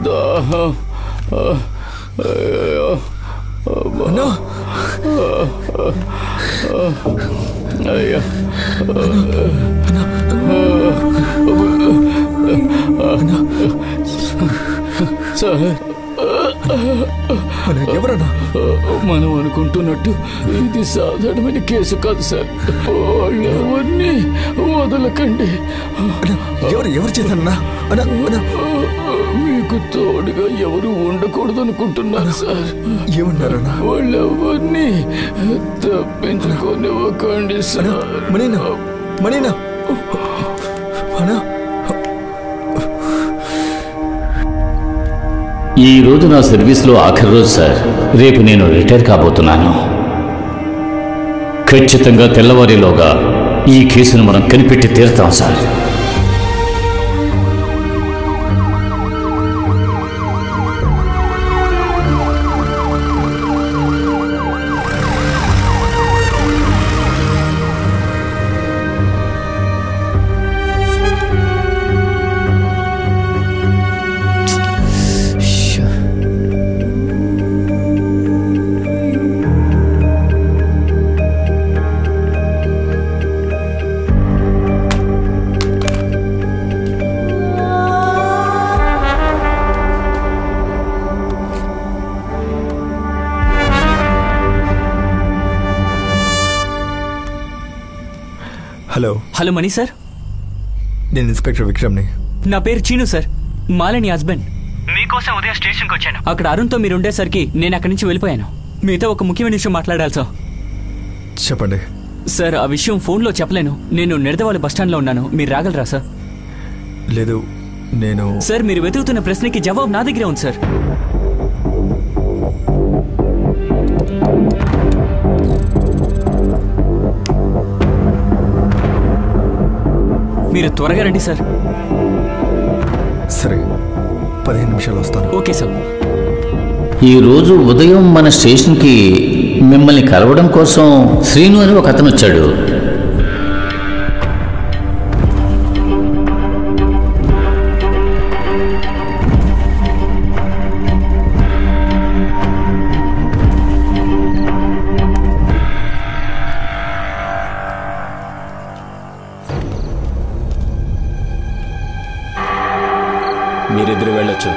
దాహం. అయ్యా సార్, ఎవరన్నా? మనం అనుకుంటున్నట్టు ఇది సాధారణమైన కేసు కాదు సార్. వాళ్ళెవరిని వదలకండి. ఎవరు చేశారన్నా? మీకు తోడుగా ఎవరు ఉండకూడదు అనుకుంటున్నారు సార్. ఏమన్నారన్నా? వాళ్ళెవరిని తప్పించుకోనివ్వకండి సార్. మనీనా అన్నా, ఈ రోజు నా సర్వీస్లో ఆఖరి రోజు సార్. రేపు నేను రిటైర్ కాబోతున్నాను. ఖచ్చితంగా తెల్లవారిలోగా ఈ కేసును మనం కనిపెట్టి తీరుతాం సార్. హలో మణి సార్, నేను ఇన్స్పెక్టర్ విక్రమ్ని. నా పేరు చీను సార్, మాలిని హస్బెండ్. మీకోసం ఉదయం స్టేషన్కి వచ్చాను. అక్కడ అరుణ్తో మీరు ఉండేసరికి నేను అక్కడి నుంచి వెళ్ళిపోయాను. మీతో ఒక ముఖ్యమైన విషయం మాట్లాడాలి సార్. చెప్పండి సార్. ఆ విషయం ఫోన్లో చెప్పలేను. నేను నిడదవాళ్ళ బస్టాండ్లో ఉన్నాను. మీరు రాగలరా సార్? లేదు, నేను సార్ మీరు వెతుకుతున్న ప్రశ్నకి జవాబు నా దగ్గరే ఉంది సార్. మీరు త్వరగా రండి సార్. సరే, 15 నిమిషాలు వస్తాను. Okay sir. ఈరోజు ఉదయం మన స్టేషన్కి మిమ్మల్ని కలవడం కోసం శ్రీను అని ఒక అతను వచ్చాడు. మీరిద్దరు వెళ్ళొచ్చు.